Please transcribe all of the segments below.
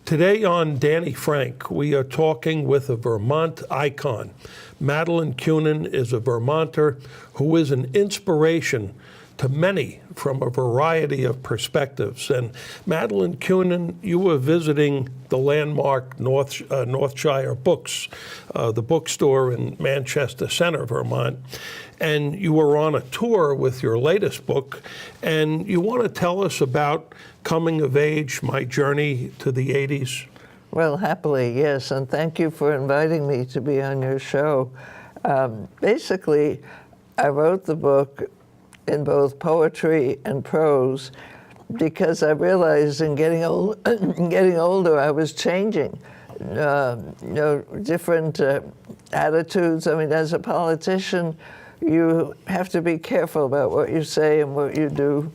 Today on Danny Frank, we are talking with a Vermont icon. Madeleine Kunin is a Vermonter who is an inspiration to many from a variety of perspectives. And Madeleine Kunin, you were visiting the landmark Northshire Books, the bookstore in Manchester Center, Vermont. And you were on a tour with your latest book, and you want to tell us about coming of age, my journey to the 80s? Well, happily, yes, and thank you for inviting me to be on your show. Basically, I wrote the book in both poetry and prose because I realized in getting older, I was changing. Different attitudes. I mean, as a politician, you have to be careful about what you say and what you do,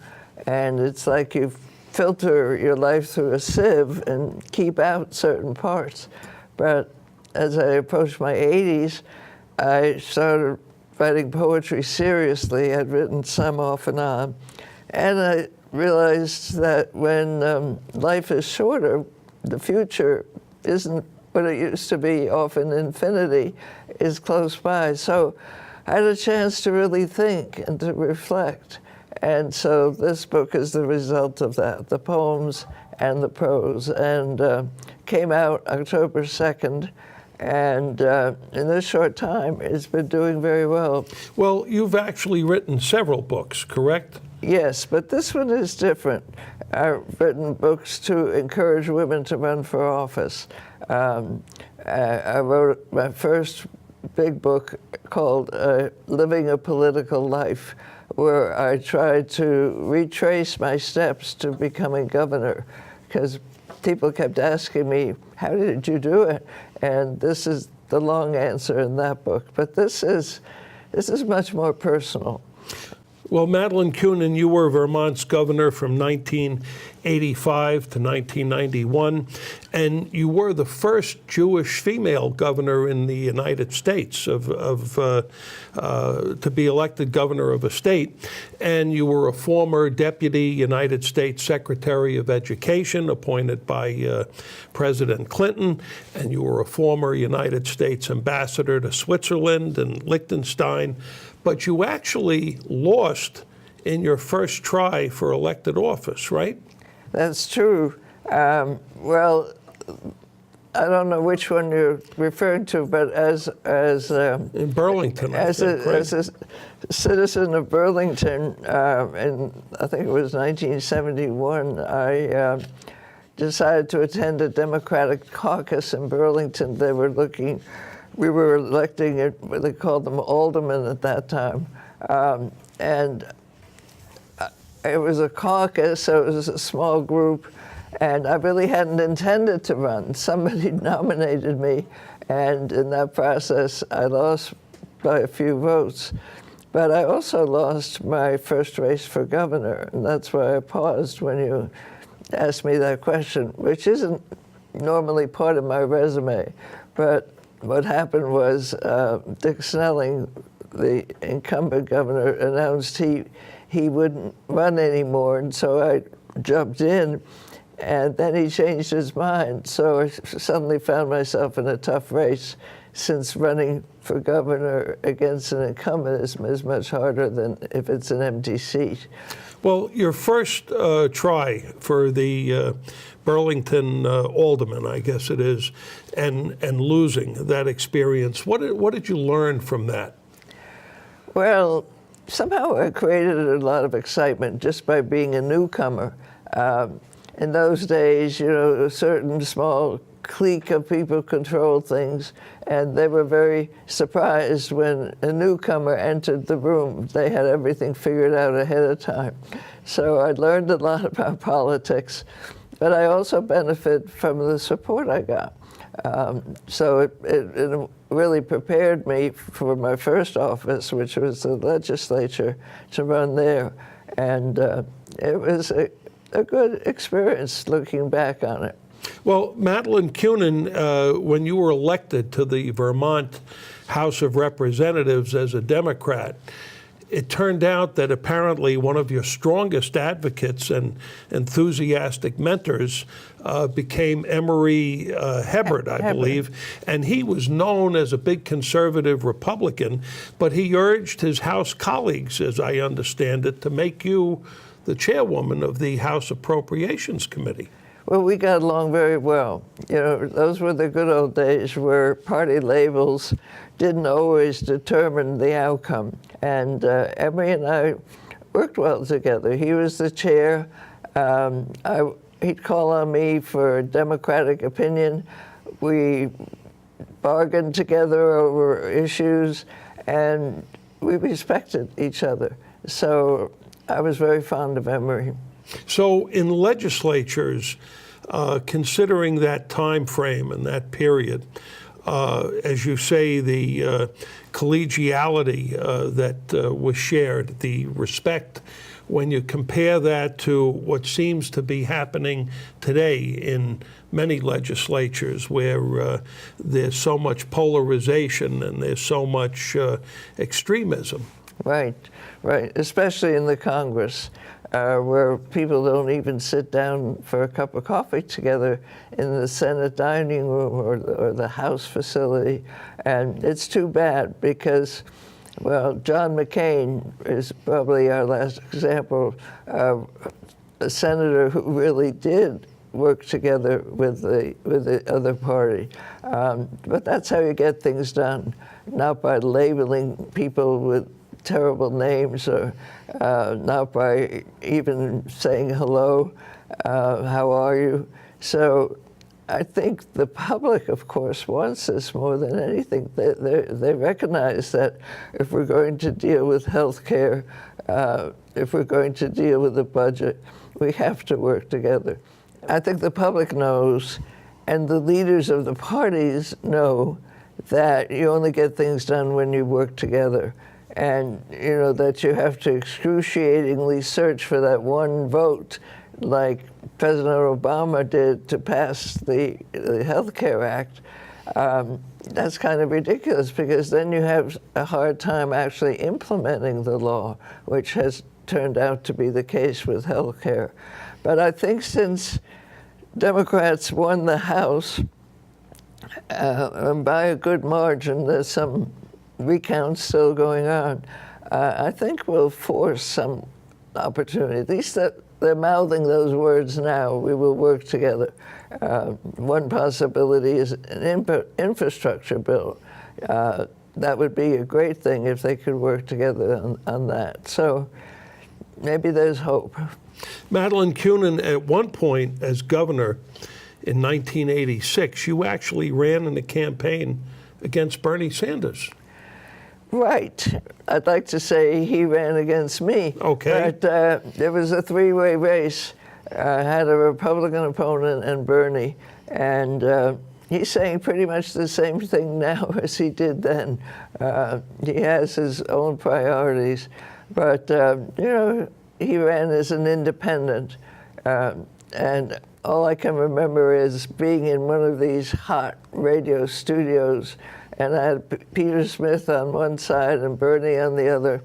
and it's like you filter your life through a sieve and keep out certain parts. But as I approached my 80s, I started writing poetry seriously. I'd written some off and on, and I realized that when life is shorter, the future isn't what it used to be, often infinity is close by. So I had a chance to really think and to reflect. And so this book is the result of that, the poems and the prose, and came out October 2nd. And in this short time, it's been doing very well. Well, you've actually written several books, correct? Yes, but this one is different. I've written books to encourage women to run for office. I wrote my first big book called Living a Political Life, where I tried to retrace my steps to becoming governor, because people kept asking me, how did you do it? And this is the long answer in that book. But this is much more personal. Well, Madeleine Kunin, you were Vermont's governor from 1985 to 1991, and you were the first Jewish female governor in the United States to be elected governor of a state. And you were a former deputy United States Secretary of Education appointed by President Clinton, and you were a former United States ambassador to Switzerland and Liechtenstein. But you actually lost in your first try for elected office, right? That's true. Well, I don't know which one you're referring to, but as in Burlington, as a citizen of Burlington, in I think it was 1971, I decided to attend a Democratic caucus in Burlington. We were electing they called them aldermen at that time. And it was a caucus, so it was a small group, and I really hadn't intended to run. Somebody nominated me, and in that process, I lost by a few votes. But I also lost my first race for governor, and that's why I paused when you asked me that question, which isn't normally part of my resume. But what happened was Dick Snelling, the incumbent governor, announced he wouldn't run anymore, and so I jumped in, and then he changed his mind. So I suddenly found myself in a tough race, since running for governor against an incumbent is much harder than if it's an empty seat. Well, your first try for the Burlington alderman, I guess it is, and losing that experience, what did you learn from that? Well, somehow I created a lot of excitement just by being a newcomer. In those days, a certain small clique of people controlled things, and they were very surprised when a newcomer entered the room. They had everything figured out ahead of time. So I learned a lot about politics, but I also benefit from the support I got. So it really prepared me for my first office, which was the legislature, to run there. And it was a good experience looking back on it. Well, Madeleine Kunin, when you were elected to the Vermont House of Representatives as a Democrat, it turned out that apparently one of your strongest advocates and enthusiastic mentors became Emory Hebert, I believe, and he was known as a big conservative Republican, but he urged his House colleagues, as I understand it, to make you the chairwoman of the House Appropriations Committee. Well, we got along very well. You know, those were the good old days where party labels didn't always determine the outcome. And Emory and I worked well together. He was the chair. He'd call on me for democratic opinion. We bargained together over issues, and we respected each other. So I was very fond of Emory. So in legislatures, considering that time frame and that period, as you say, the collegiality that was shared, the respect, when you compare that to what seems to be happening today in many legislatures where there's so much polarization and there's so much extremism. Right, right, especially in the Congress, where people don't even sit down for a cup of coffee together in the Senate dining room or the House facility. And it's too bad because, well, John McCain is probably our last example of a senator who really did work together with the other party. But that's how you get things done, not by labeling people with terrible names or not by even saying hello, how are you? So I think the public, of course, wants this more than anything. They recognize that if we're going to deal with health care, if we're going to deal with the budget, we have to work together. I think the public knows, and the leaders of the parties know, that you only get things done when you work together. And, you know, that you have to excruciatingly search for that one vote, like President Obama did to pass the Health Care Act. That's kind of ridiculous because then you have a hard time actually implementing the law, which has turned out to be the case with health care. But I think since Democrats won the House, and by a good margin, there's some recounts still going on, I think we'll force some opportunity. At least that they're mouthing those words now. We will work together. One possibility is an infrastructure bill. That would be a great thing if they could work together on that. So maybe there's hope. Madeleine Kunin, at one point as governor in 1986, you actually ran in a campaign against Bernie Sanders. Right. I'd like to say he ran against me. Okay. But there was a three-way race. I had a Republican opponent and Bernie. And he's saying pretty much the same thing now as he did then. He has his own priorities. But, you know, he ran as an independent. And all I can remember is being in one of these hot radio studios, and I had Peter Smith on one side and Bernie on the other,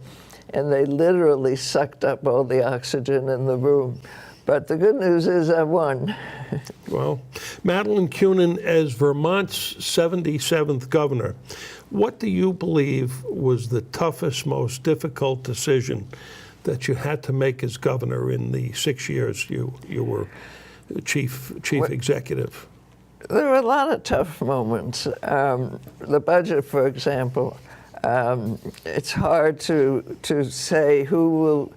and they literally sucked up all the oxygen in the room. But the good news is I won. Well, Madeleine Kunin, as Vermont's 77th governor, what do you believe was the toughest, most difficult decision that you had to make as governor in the 6 years you were chief executive? There were a lot of tough moments. The budget, for example, it's hard to say who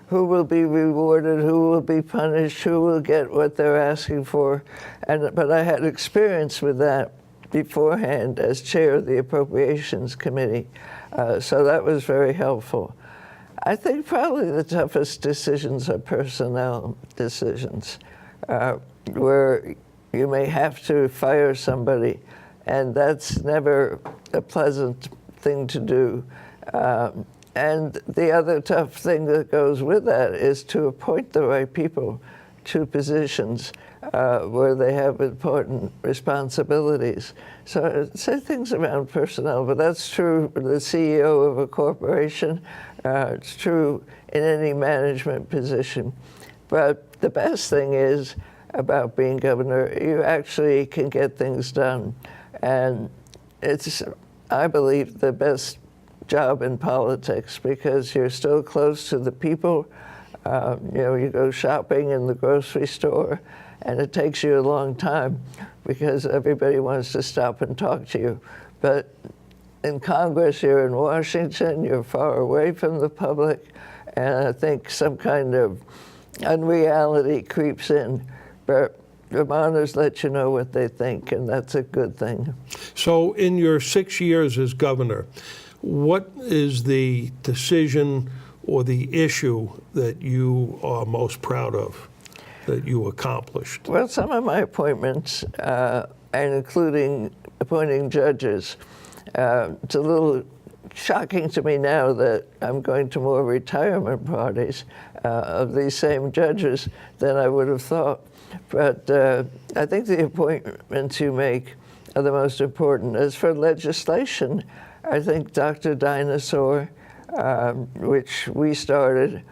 will be rewarded, who will be punished, who will get what they're asking for. But I had experience with that beforehand as chair of the Appropriations Committee, so that was very helpful. I think probably the toughest decisions are personnel decisions, where you may have to fire somebody, and that's never a pleasant thing to do. And the other tough thing that goes with that is to appoint the right people to positions where they have important responsibilities. So say things around personnel, but that's true for the CEO of a corporation. It's true in any management position. But the best thing is about being governor, you actually can get things done. And it's, I believe, the best job in politics because you're still close to the people. You go shopping in the grocery store, and it takes you a long time because everybody wants to stop and talk to you. But in Congress, you're in Washington, you're far away from the public, and I think some kind of unreality creeps in. But Vermonters let you know what they think, and that's a good thing. So in your 6 years as governor, what is the decision or the issue that you are most proud of, that you accomplished? Well, some of my appointments, and including appointing judges, it's a little shocking to me now that I'm going to more retirement parties of these same judges than I would have thought. But I think the appointments you make are the most important. As for legislation, I think Dr. Dinosaur, which we started,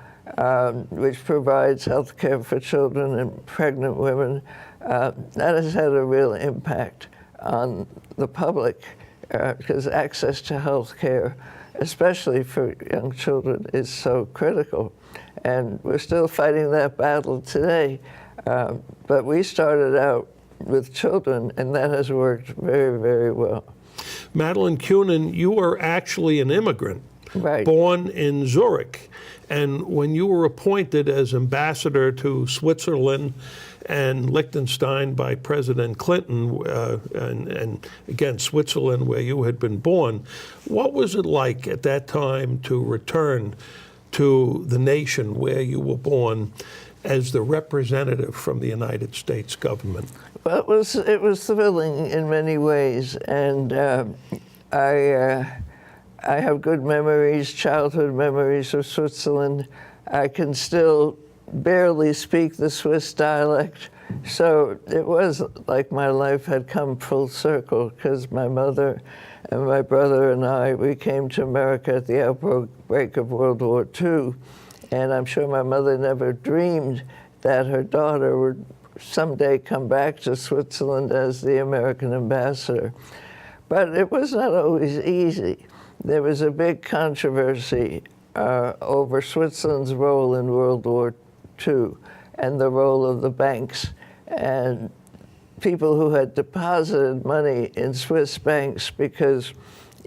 which provides health care for children and pregnant women, that has had a real impact on the public because access to health care, especially for young children, is so critical. And we're still fighting that battle today. But we started out with children, and that has worked very, very well. Madeleine Kunin, you were actually an immigrant, Right. born in Zurich. And when you were appointed as ambassador to Switzerland and Liechtenstein by President Clinton, and again, Switzerland, where you had been born, what was it like at that time to return to the nation where you were born as the representative from the United States government? Well, it was thrilling in many ways, and I have good memories, childhood memories of Switzerland. I can still barely speak the Swiss dialect, so it was like my life had come full circle because my mother and my brother and I, we came to America at the outbreak of World War II, and I'm sure my mother never dreamed that her daughter would someday come back to Switzerland as the American ambassador. But it was not always easy. There was a big controversy over Switzerland's role in World War II and the role of the banks. And people who had deposited money in Swiss banks because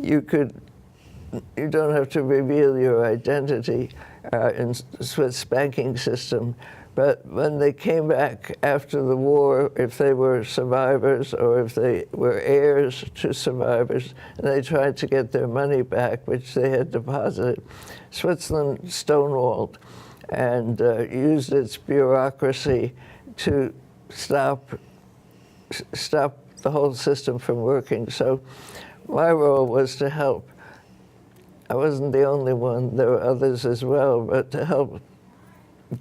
you don't have to reveal your identity in the Swiss banking system. But when they came back after the war, if they were survivors or if they were heirs to survivors, and they tried to get their money back, which they had deposited, Switzerland stonewalled and used its bureaucracy to stop the whole system from working. So my role was to help. I wasn't the only one. There were others as well, but to help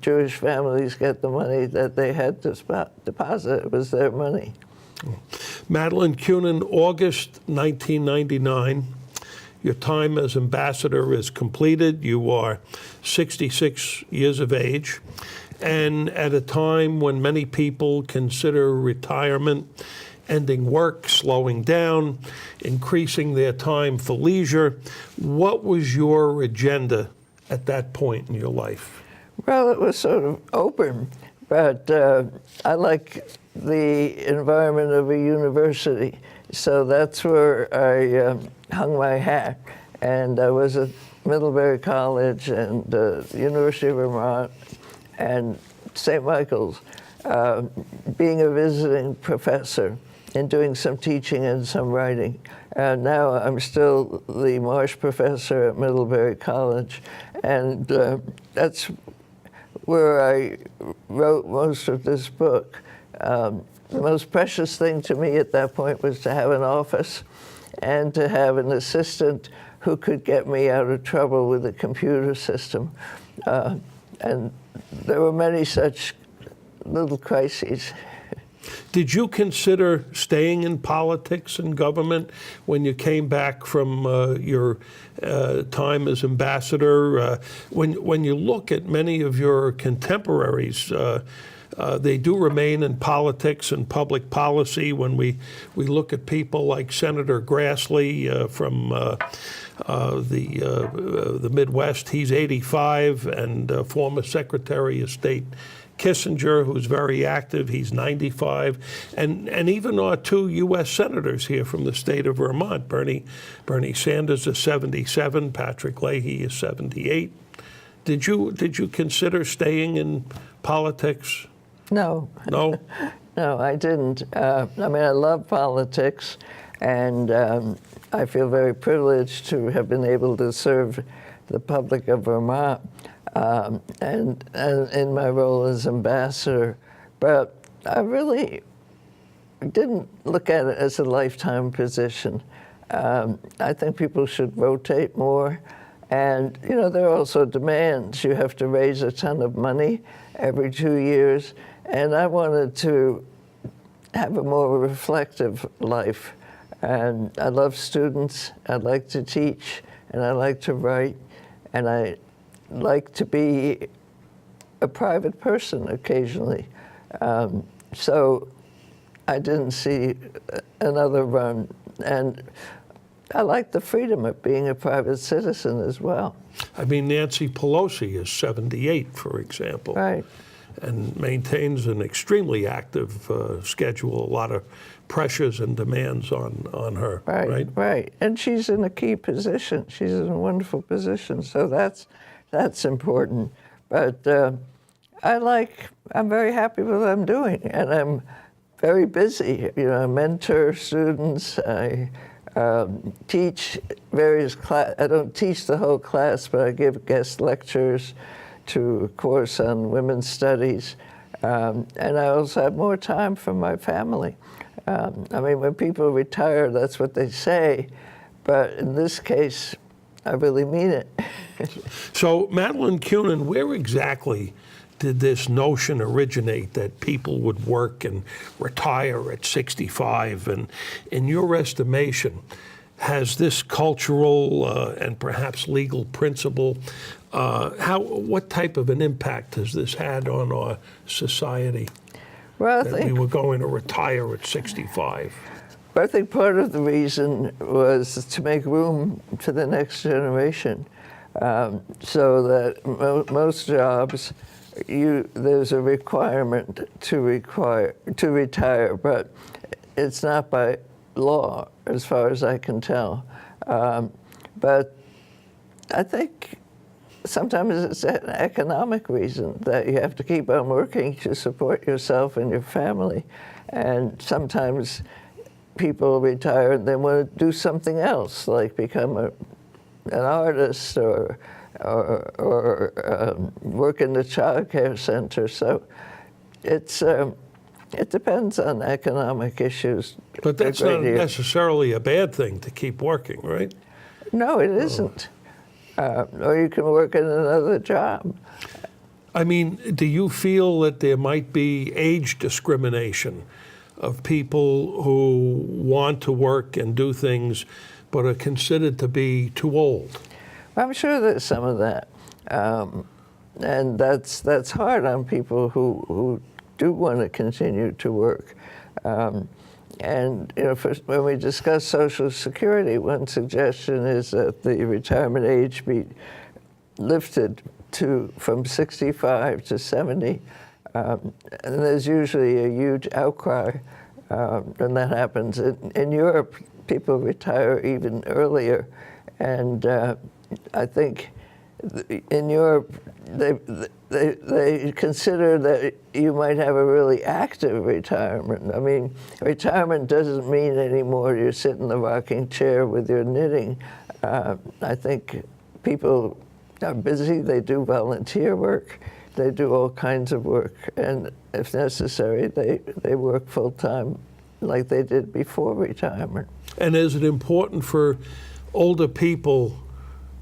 Jewish families get the money that they had to deposit. It was their money. Madeleine Kunin, August 1999, your time as ambassador is completed. You are 66 years of age. And at a time when many people consider retirement, ending work, slowing down, increasing their time for leisure, what was your agenda at that point in your life? Well, it was sort of open, but I like the environment of a university, so that's where I hung my hat. And I was at Middlebury College and the University of Vermont and St. Michael's, being a visiting professor and doing some teaching and some writing. And now I'm still the Marsh professor at Middlebury College, and that's where I wrote most of this book. The most precious thing to me at that point was to have an office and to have an assistant who could get me out of trouble with the computer system. And there were many such little crises. Did you consider staying in politics and government when you came back from your time as ambassador? When you look at many of your contemporaries, they do remain in politics and public policy. When we look at people like Senator Grassley from the Midwest, he's 85, and former Secretary of State Kissinger, who's very active, he's 95, and even our two U.S. senators here from the state of Vermont, Bernie Sanders is 77, Patrick Leahy is 78. Did you consider staying in politics? No. No? No, I didn't. I mean, I love politics, and I feel very privileged to have been able to serve the public of Vermont. And in my role as ambassador, but I really didn't look at it as a lifetime position. I think people should rotate more, and there are also demands. You have to raise a ton of money every 2 years, and I wanted to have a more reflective life. And I love students, I like to teach, and I like to write, and I like to be a private person occasionally. So I didn't see another run. And I like the freedom of being a private citizen as well. I mean, Nancy Pelosi is 78, for example. Right. And maintains an extremely active schedule, a lot of pressures and demands on her. Right, right. And she's in a key position. She's in a wonderful position. So that's important. But I'm very happy with what I'm doing, and I'm very busy. I mentor students. I teach various classes. I don't teach the whole class, but I give guest lectures to a course on women's studies. And I also have more time for my family. I mean, when people retire, that's what they say. But in this case, I really mean it. So, Madeleine Kunin, where exactly did this notion originate that people would work and retire at 65? And in your estimation, has this cultural and perhaps legal principle, what type of an impact has this had on our society? Well, that we were going to retire at 65. I think part of the reason was to make room for the next generation, so that most jobs, there's a requirement to retire, but it's not by law, as far as I can tell. But I think sometimes it's an economic reason that you have to keep on working to support yourself and your family. And sometimes people retire and they want to do something else, like become an artist or work in the child care center. So it depends on economic issues. But that's not necessarily a bad thing to keep working, right? No, it isn't. Or you can work in another job. I mean, do you feel that there might be age discrimination of people who want to work and do things but are considered to be too old? I'm sure there's some of that. And that's hard on people who do want to continue to work. And when we discuss Social Security, one suggestion is that the retirement age be lifted from 65 to 70. And there's usually a huge outcry when that happens. In Europe, people retire even earlier. And I think in Europe, they consider that you might have a really active retirement. I mean, retirement doesn't mean anymore you sit in the rocking chair with your knitting. I think people are busy, they do volunteer work, they do all kinds of work, and if necessary, they work full-time like they did before retirement. And is it important for older people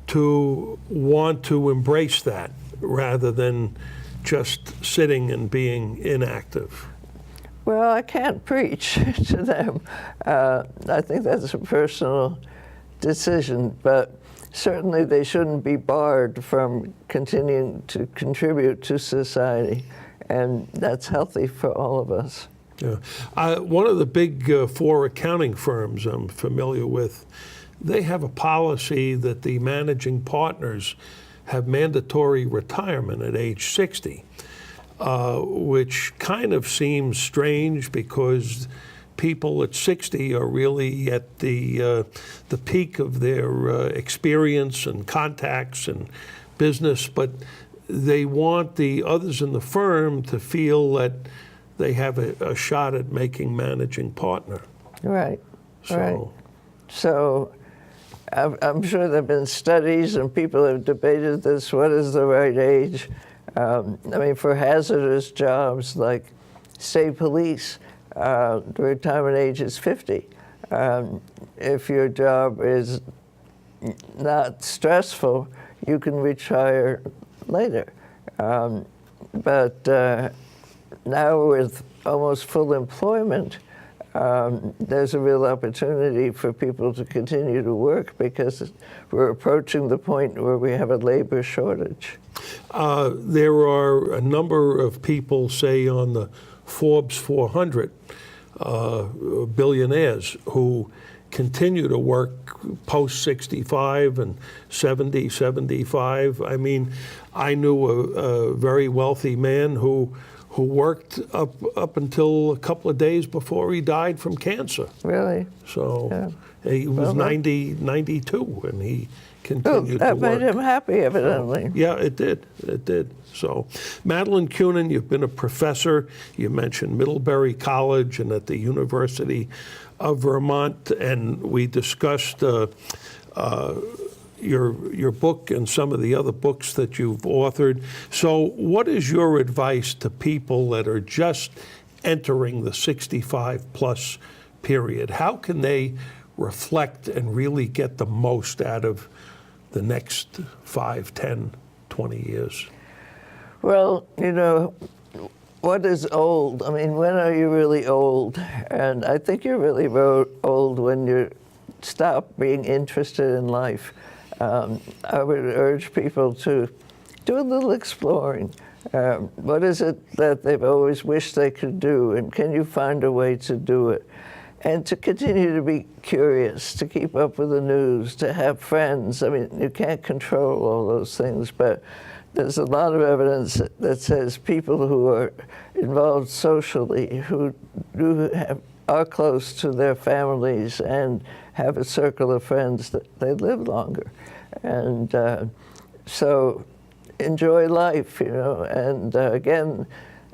to want to embrace that rather than just sitting and being inactive? Well, I can't preach to them. I think that's a personal decision, but certainly they shouldn't be barred from continuing to contribute to society, and that's healthy for all of us. Yeah. One of the big four accounting firms I'm familiar with, they have a policy that the managing partners have mandatory retirement at age 60, which kind of seems strange because people at 60 are really at the peak of their experience and contacts and business, but they want the others in the firm to feel that they have a shot at making managing partner. Right, So, right. So I'm sure there have been studies and people have debated this, what is the right age? I mean, for hazardous jobs like state police, the retirement age is 50. If your job is not stressful, you can retire later. But now with almost full employment, there's a real opportunity for people to continue to work because we're approaching the point where we have a labor shortage. there are a number of people, say, on the Forbes 400 billionaires who continue to work post 65 and 70, 75. I mean, I knew a very wealthy man who worked up until a couple of days before he died from cancer. Really? So Yeah. he was 92, and he continued to That work. made him happy, evidently. Yeah, it did. It did. So, Madeleine Kunin, you've been a professor. You mentioned Middlebury College and at the University of Vermont, and we discussed your book and some of the other books that you've authored. So, what is your advice to people that are just entering the 65-plus period? How can they reflect and really get the most out of the next 5, 10, 20 years? Well, you know, what is old? I mean, when are you really old? And I think you're really old when you stop being interested in life. I would urge people to do a little exploring. What is it that they've always wished they could do, and can you find a way to do it? And to continue to be curious, to keep up with the news, to have friends. I mean, you can't control all those things, but there's a lot of evidence that says people who are involved socially, who are close to their families and have a circle of friends, that they live longer. And so enjoy life, you know, and again,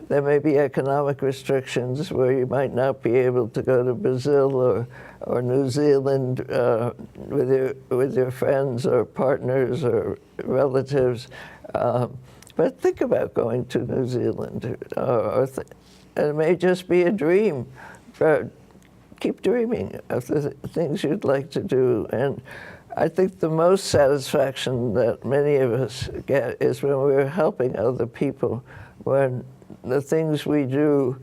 there may be economic restrictions where you might not be able to go to Brazil or New Zealand with your friends or partners or relatives. But think about going to New Zealand. And it may just be a dream, but keep dreaming of the things you'd like to do. And I think the most satisfaction that many of us get is when we're helping other people, when the things we do,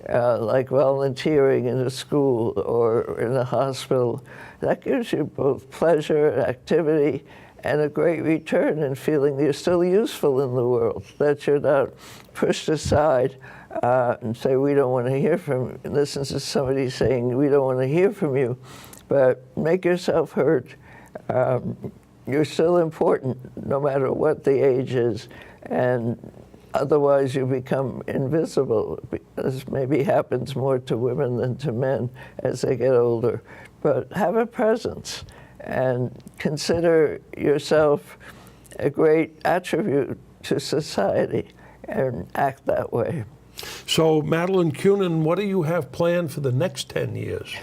like volunteering in a school or in a hospital, that gives you both pleasure, activity, and a great return in feeling you're still useful in the world, that you're not pushed aside and say, we don't want to hear from you. Listen to somebody saying, we don't want to hear from you, but make yourself heard. You're still important no matter what the age is, and otherwise you become invisible. This maybe happens more to women than to men as they get older. But have a presence and consider yourself a great attribute to society and act that way. So, Madeleine Kunin, what do you have planned for the next 10 years?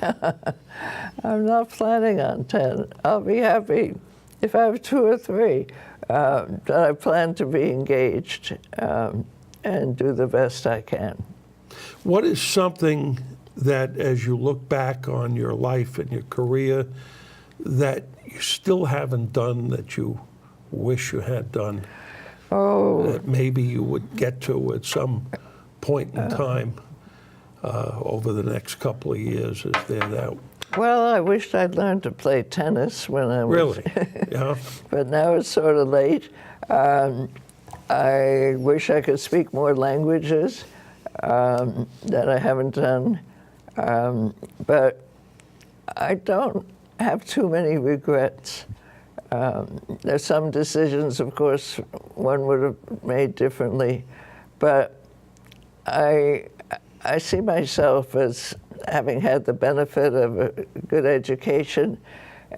I'm not planning on 10. I'll be happy if I have 2 or 3. But I plan to be engaged and do the best I can. What is something that, as you look back on your life and your career, that you still haven't done that you wish you had done? that maybe you would get to at some point in time over the next couple of years? Is there that? Well, I wished I'd learned to play tennis when I was... Really? Yeah. But now it's sort of late. I wish I could speak more languages that I haven't done. But I don't have too many regrets. There's some decisions, of course, one would have made differently. But I see myself as having had the benefit of a good education.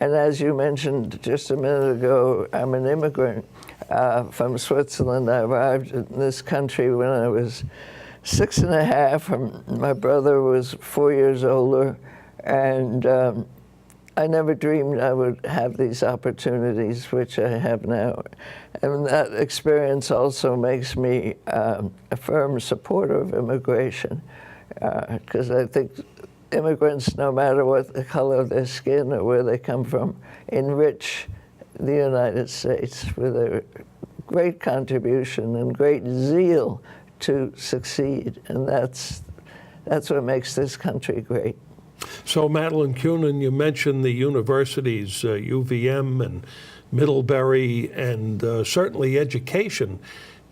And as you mentioned just a minute ago, I'm an immigrant from Switzerland. I arrived in this country when I was 6 and a half. My brother was 4 years older. And I never dreamed I would have these opportunities, which I have now. And that experience also makes me a firm supporter of immigration, because I think immigrants, no matter what the color of their skin or where they come from, enrich the United States with a great contribution and great zeal to succeed. And that's what makes this country great. So, Madeleine Kunin, you mentioned the universities, UVM and Middlebury, and certainly education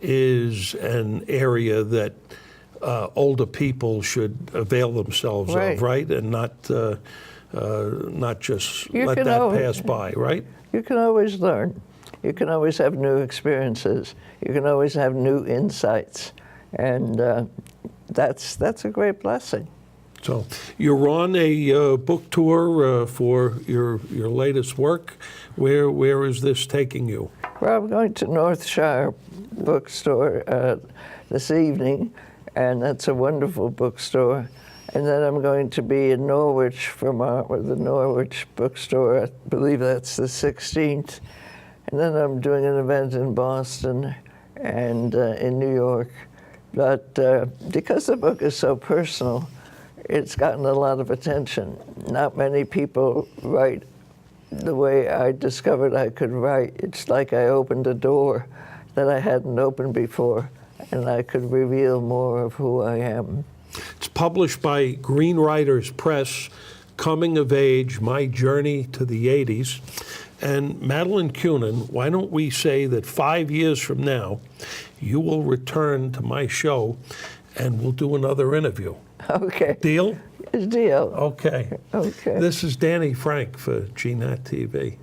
is an area that older people should avail themselves of, right? And not just let that pass by, right? You can always learn. You can always have new experiences. You can always have new insights. And that's a great blessing. So you're on a book tour for your latest work. Where is this taking you? Well, I'm going to Northshire Bookstore this evening, and that's a wonderful bookstore. And then I'm going to be in Norwich, Vermont, with the Norwich Bookstore. I believe that's the 16th. And then I'm doing an event in Boston and in New York. But because the book is so personal, it's gotten a lot of attention. Not many people write the way I discovered I could write. It's like I opened a door that I hadn't opened before, and I could reveal more of who I am. It's published by Green Writers Press, Coming of Age, My Journey to the 80s. And Madeleine Kunin, why don't we say that 5 years from now, you will return to my show and we'll do another interview. Okay. Deal? Deal. Okay. Okay. This is Danny Frank for GNAT-TV.